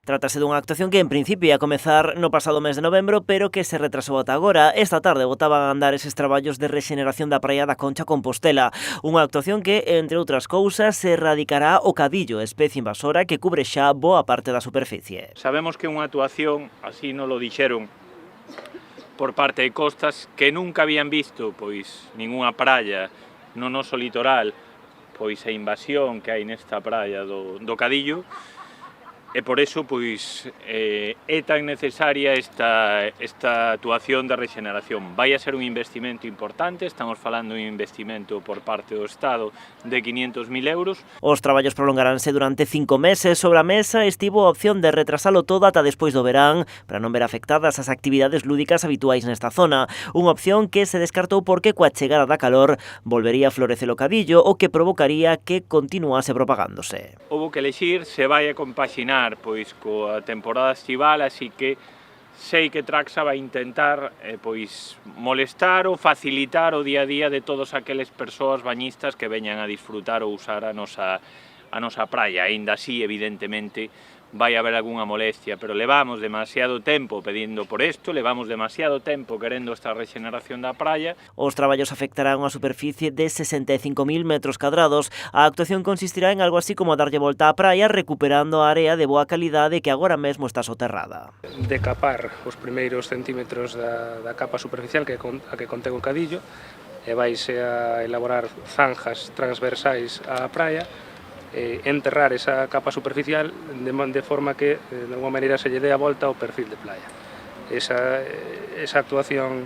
Trátase dunha actuación que en principio ia comezar no pasado mes de novembro, pero que se retrasou ata agora. Esta tarde botaban a andar eses traballos de rexeneración da praia da Concha Compostela. Unha actuación que, entre outras cousas, se erradicará o cadillo, especie invasora que cubre xa boa parte da superficie. Sabemos que é unha actuación, así nos lo dixeron por parte de Costas, que nunca habían visto pois ningunha praia no noso litoral, pois a invasión que hai nesta praia do cadillo. E por eso pois, é tan necesaria esta actuación de rexeneración. Vai a ser un investimento importante, estamos falando de un investimento por parte do Estado de 500.000 euros. Os traballos prolongaránse durante 5 meses. Sobre a mesa estivo a opción de retrasalo todo ata despois do verán para non ver afectadas as actividades lúdicas habituais nesta zona. Unha opción que se descartou porque coa chegada da calor volvería a florecer o cadillo, o que provocaría que continuase propagándose. Houbo que elexir, se vai a compaxinar pois coa temporada estival, así que sei que Traxa vai intentar pois molestar ou facilitar o día a día de todos aqueles persoas bañistas que veñan a disfrutar ou usar a nosa praia. Aínda así, evidentemente, vai haber algunha molestia, pero levamos demasiado tempo pedindo por isto, levamos demasiado tempo querendo esta rexeneración da praia. Os traballos afectarán unha superficie de 65.000 metros cadrados. A actuación consistirá en algo así como darlle volta á praia, recuperando a area de boa calidade que agora mesmo está soterrada. Decapar os primeiros centímetros da capa superficial que contén o cadillo, e vaise a elaborar zanjas transversais á praia, enterrar esa capa superficial de forma que de alguma maneira se lle dé a volta ao perfil de playa. Esa actuación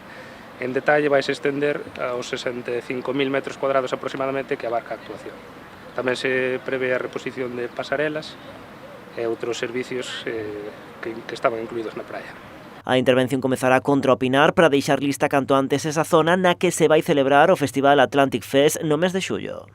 en detalle vai se estender aos 65.000 metros cuadrados aproximadamente que abarca a actuación. Tamén se prevé a reposición de pasarelas e outros servicios que estaban incluídos na praia. A intervención comezará contra o Pinar para deixar lista canto antes esa zona na que se vai celebrar o Festival Atlantic Fest no mes de xullo.